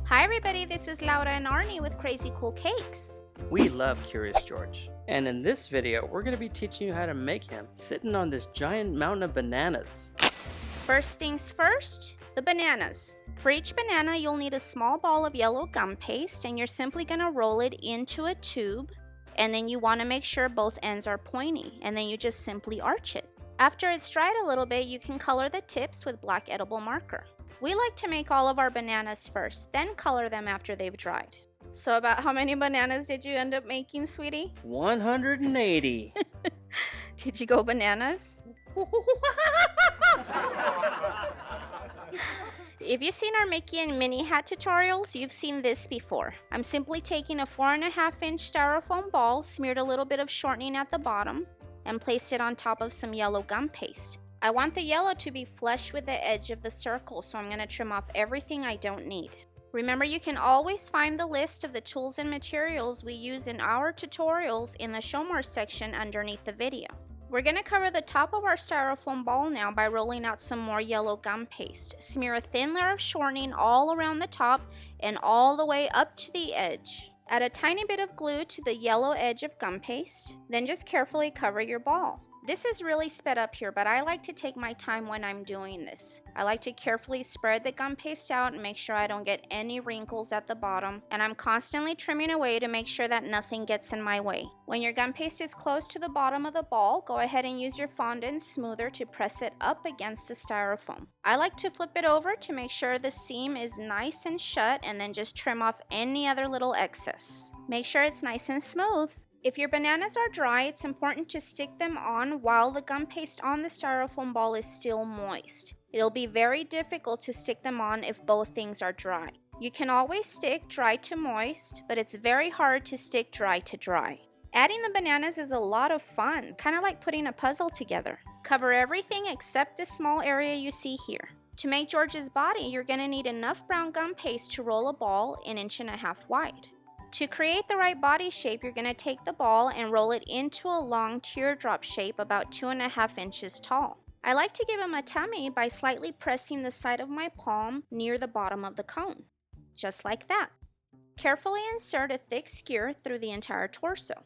Hi everybody, this is Laura and Arnie with Crazy Cool Cakes. We love Curious George, and in this video we're going to be teaching you how to make him sitting on this giant mountain of bananas. First things first, the bananas. For each banana you'll need a small ball of yellow gum paste, and you're simply going to roll it into a tube, and then you want to make sure both ends are pointy, and then you just simply arch it. After it's dried a little bit, you can color the tips with black edible marker. We like to make all of our bananas first, then color them after they've dried. So about how many bananas did you end up making, sweetie? 180. Did you go bananas? If you've seen our Mickey and Minnie hat tutorials, you've seen this before. I'm simply taking a 4.5-inch styrofoam ball, smeared a little bit of shortening at the bottom, and placed it on top of some yellow gum paste. I want the yellow to be flush with the edge of the circle, so I'm going to trim off everything I don't need. Remember, you can always find the list of the tools and materials we use in our tutorials in the Show More section underneath the video. We're going to cover the top of our styrofoam ball now by rolling out some more yellow gum paste. Smear a thin layer of shortening all around the top and all the way up to the edge. Add a tiny bit of glue to the yellow edge of gum paste, then just carefully cover your ball. This is really sped up here, but I like to take my time when I'm doing this. I like to carefully spread the gum paste out and make sure I don't get any wrinkles at the bottom, and I'm constantly trimming away to make sure that nothing gets in my way. When your gum paste is close to the bottom of the ball, go ahead and use your fondant smoother to press it up against the styrofoam. I like to flip it over to make sure the seam is nice and shut, and then just trim off any other little excess. Make sure it's nice and smooth. If your bananas are dry, it's important to stick them on while the gum paste on the styrofoam ball is still moist. It'll be very difficult to stick them on if both things are dry. You can always stick dry to moist, but it's very hard to stick dry to dry. Adding the bananas is a lot of fun, kind of like putting a puzzle together. Cover everything except this small area you see here. To make George's body, you're going to need enough brown gum paste to roll a ball 1.5 inches wide. To create the right body shape, you're going to take the ball and roll it into a long teardrop shape about 2.5 inches tall. I like to give him a tummy by slightly pressing the side of my palm near the bottom of the cone. Just like that. Carefully insert a thick skewer through the entire torso,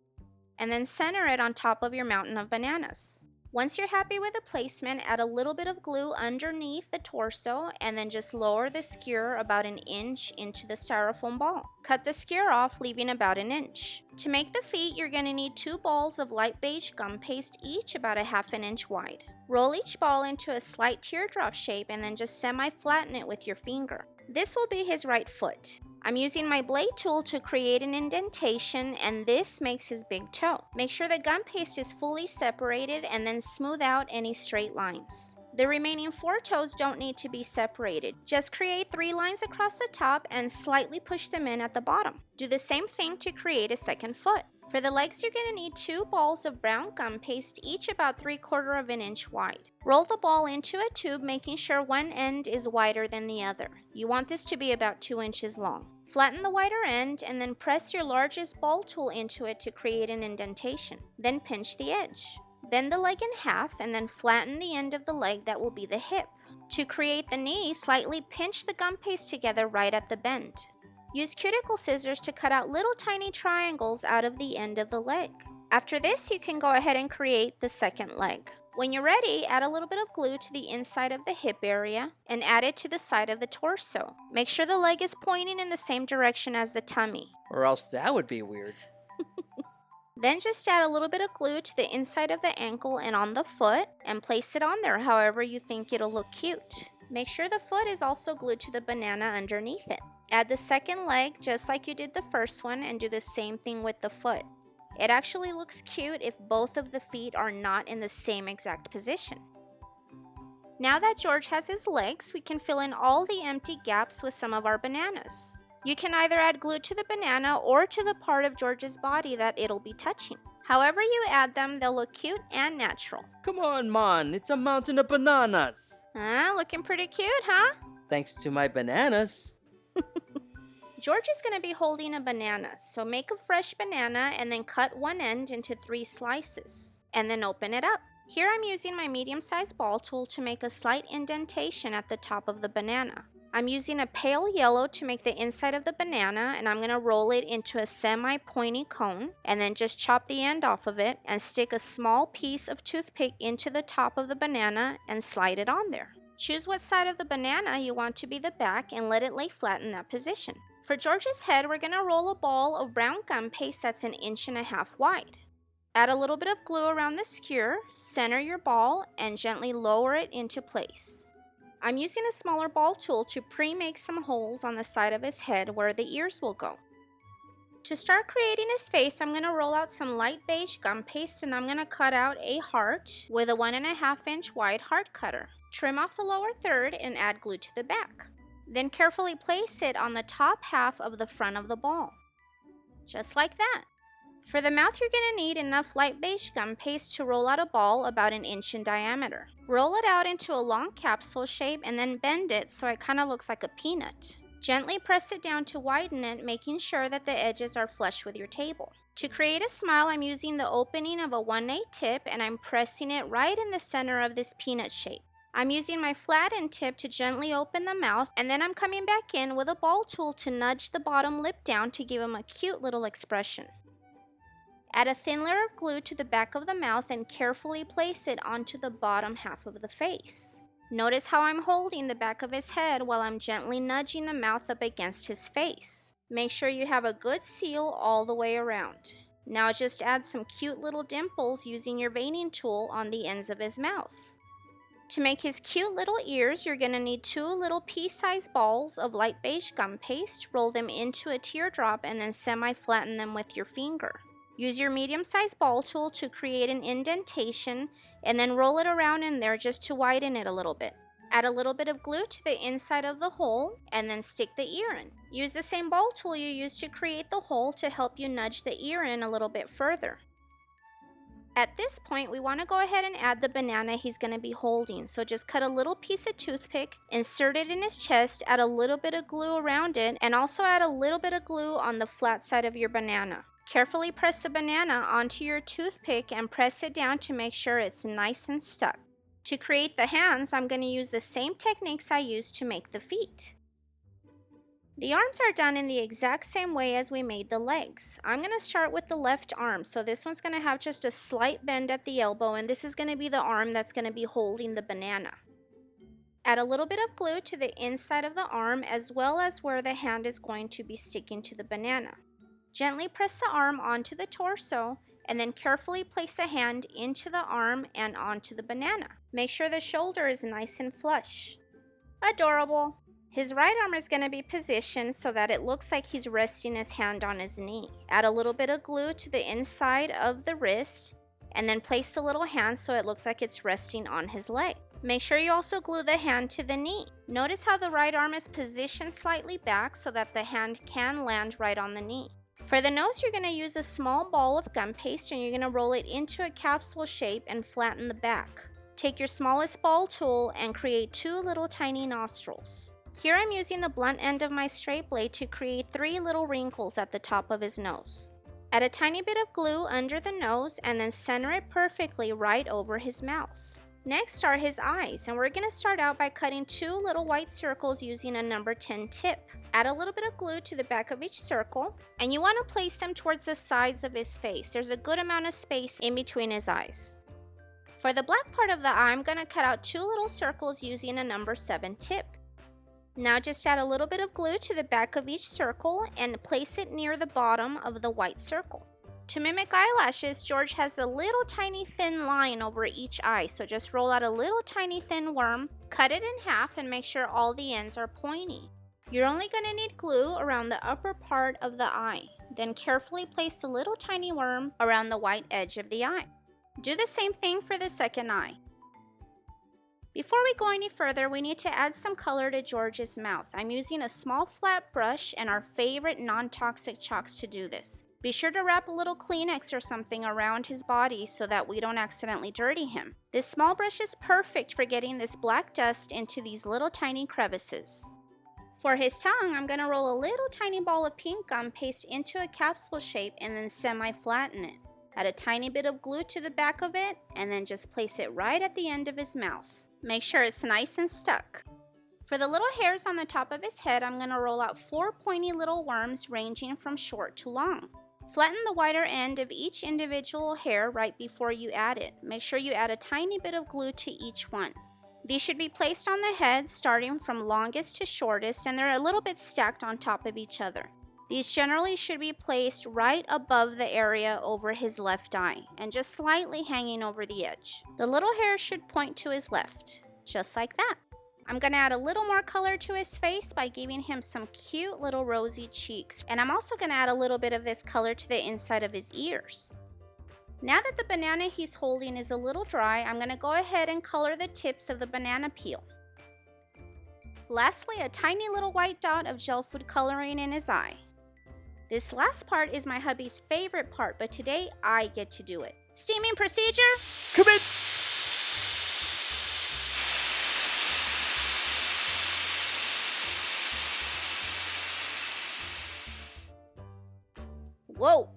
and then center it on top of your mountain of bananas. Once you're happy with the placement, add a little bit of glue underneath the torso, and then just lower the skewer about 1 inch into the styrofoam ball. Cut the skewer off, leaving about 1 inch. To make the feet, you're going to need 2 balls of light beige gum paste, each about 1/2 inch wide. Roll each ball into a slight teardrop shape, and then just semi-flatten it with your finger. This will be his right foot. I'm using my blade tool to create an indentation, and this makes his big toe. Make sure the gum paste is fully separated, and then smooth out any straight lines. The remaining 4 toes don't need to be separated. Just create 3 lines across the top and slightly push them in at the bottom. Do the same thing to create a second foot. For the legs, you're going to need 2 balls of brown gum paste, each about 3/4 of an inch wide. Roll the ball into a tube, making sure one end is wider than the other. You want this to be about 2 inches long. Flatten the wider end, and then press your largest ball tool into it to create an indentation. Then pinch the edge. Bend the leg in half, and then flatten the end of the leg that will be the hip. To create the knee, slightly pinch the gum paste together right at the bend. Use cuticle scissors to cut out little tiny triangles out of the end of the leg. After this, you can go ahead and create the second leg. When you're ready, add a little bit of glue to the inside of the hip area and add it to the side of the torso. Make sure the leg is pointing in the same direction as the tummy. Or else that would be weird. Then just add a little bit of glue to the inside of the ankle and on the foot, and place it on there however you think it'll look cute. Make sure the foot is also glued to the banana underneath it. Add the second leg just like you did the first one, and do the same thing with the foot. It actually looks cute if both of the feet are not in the same exact position. Now that George has his legs, we can fill in all the empty gaps with some of our bananas. You can either add glue to the banana or to the part of George's body that it'll be touching. However you add them, they'll look cute and natural. Come on, Mon, it's a mountain of bananas. Looking pretty cute, huh? Thanks to my bananas. George is going to be holding a banana, so make a fresh banana and then cut one end into 3 slices, and then open it up. Here I'm using my medium-sized ball tool to make a slight indentation at the top of the banana. I'm using a pale yellow to make the inside of the banana, and I'm going to roll it into a semi-pointy cone and then just chop the end off of it and stick a small piece of toothpick into the top of the banana and slide it on there. Choose what side of the banana you want to be the back and let it lay flat in that position. For George's head, we're going to roll a ball of brown gum paste that's 1.5 inches wide. Add a little bit of glue around the skewer, center your ball, and gently lower it into place. I'm using a smaller ball tool to pre-make some holes on the side of his head where the ears will go. To start creating his face, I'm going to roll out some light beige gum paste and I'm going to cut out a heart with a 1.5 inch wide heart cutter. Trim off the lower third and add glue to the back. Then carefully place it on the top half of the front of the ball. Just like that. For the mouth, you're going to need enough light beige gum paste to roll out a ball about 1 inch in diameter. Roll it out into a long capsule shape and then bend it so it kind of looks like a peanut. Gently press it down to widen it, making sure that the edges are flush with your table. To create a smile, I'm using the opening of a 1/8 tip and I'm pressing it right in the center of this peanut shape. I'm using my flat end tip to gently open the mouth, and then I'm coming back in with a ball tool to nudge the bottom lip down to give him a cute little expression. Add a thin layer of glue to the back of the mouth and carefully place it onto the bottom half of the face. Notice how I'm holding the back of his head while I'm gently nudging the mouth up against his face. Make sure you have a good seal all the way around. Now just add some cute little dimples using your veining tool on the ends of his mouth. To make his cute little ears, you're going to need 2 little pea-sized balls of light beige gum paste. Roll them into a teardrop and then semi-flatten them with your finger. Use your medium-sized ball tool to create an indentation and then roll it around in there just to widen it a little bit. Add a little bit of glue to the inside of the hole and then stick the ear in. Use the same ball tool you used to create the hole to help you nudge the ear in a little bit further. At this point, we want to go ahead and add the banana he's going to be holding. So just cut a little piece of toothpick, insert it in his chest, add a little bit of glue around it, and also add a little bit of glue on the flat side of your banana. Carefully press the banana onto your toothpick and press it down to make sure it's nice and stuck. To create the hands, I'm going to use the same techniques I used to make the feet. The arms are done in the exact same way as we made the legs. I'm going to start with the left arm. So this one's going to have just a slight bend at the elbow, and this is going to be the arm that's going to be holding the banana. Add a little bit of glue to the inside of the arm as well as where the hand is going to be sticking to the banana. Gently press the arm onto the torso and then carefully place the hand into the arm and onto the banana. Make sure the shoulder is nice and flush. Adorable! His right arm is going to be positioned so that it looks like he's resting his hand on his knee. Add a little bit of glue to the inside of the wrist and then place the little hand so it looks like it's resting on his leg. Make sure you also glue the hand to the knee. Notice how the right arm is positioned slightly back so that the hand can land right on the knee. For the nose, you're going to use a small ball of gum paste and you're going to roll it into a capsule shape and flatten the back. Take your smallest ball tool and create 2 little tiny nostrils. Here I'm using the blunt end of my straight blade to create 3 little wrinkles at the top of his nose. Add a tiny bit of glue under the nose and then center it perfectly right over his mouth. Next are his eyes, and we're going to start out by cutting 2 little white circles using a number 10 tip. Add a little bit of glue to the back of each circle, and you want to place them towards the sides of his face. There's a good amount of space in between his eyes. For the black part of the eye, I'm going to cut out 2 little circles using a number 7 tip. Now just add a little bit of glue to the back of each circle and place it near the bottom of the white circle. To mimic eyelashes, George has a little tiny thin line over each eye, so just roll out a little tiny thin worm, cut it in half, and make sure all the ends are pointy. You're only going to need glue around the upper part of the eye. Then carefully place the little tiny worm around the white edge of the eye. Do the same thing for the second eye. Before we go any further, we need to add some color to George's mouth. I'm using a small flat brush and our favorite non-toxic chalks to do this. Be sure to wrap a little Kleenex or something around his body so that we don't accidentally dirty him. This small brush is perfect for getting this black dust into these little tiny crevices. For his tongue, I'm going to roll a little tiny ball of pink gum paste into a capsule shape and then semi-flatten it. Add a tiny bit of glue to the back of it and then just place it right at the end of his mouth. Make sure it's nice and stuck. For the little hairs on the top of his head, I'm going to roll out 4 pointy little worms ranging from short to long. Flatten the wider end of each individual hair right before you add it. Make sure you add a tiny bit of glue to each one. These should be placed on the head starting from longest to shortest, and they're a little bit stacked on top of each other. These generally should be placed right above the area over his left eye and just slightly hanging over the edge. The little hair should point to his left, just like that. I'm going to add a little more color to his face by giving him some cute little rosy cheeks. And I'm also going to add a little bit of this color to the inside of his ears. Now that the banana he's holding is a little dry, I'm going to go ahead and color the tips of the banana peel. Lastly, a tiny little white dot of gel food coloring in his eye. This last part is my hubby's favorite part, but today I get to do it. Steaming procedure. Commit! Whoa!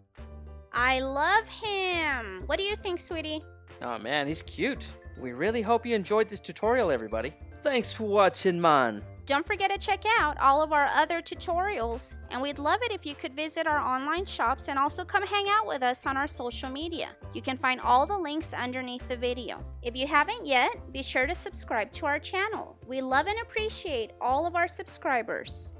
I love him! What do you think, sweetie? Oh man, he's cute. We really hope you enjoyed this tutorial, everybody. Thanks for watching, man. Don't forget to check out all of our other tutorials, and we'd love it if you could visit our online shops and also come hang out with us on our social media. You can find all the links underneath the video. If you haven't yet, be sure to subscribe to our channel. We love and appreciate all of our subscribers.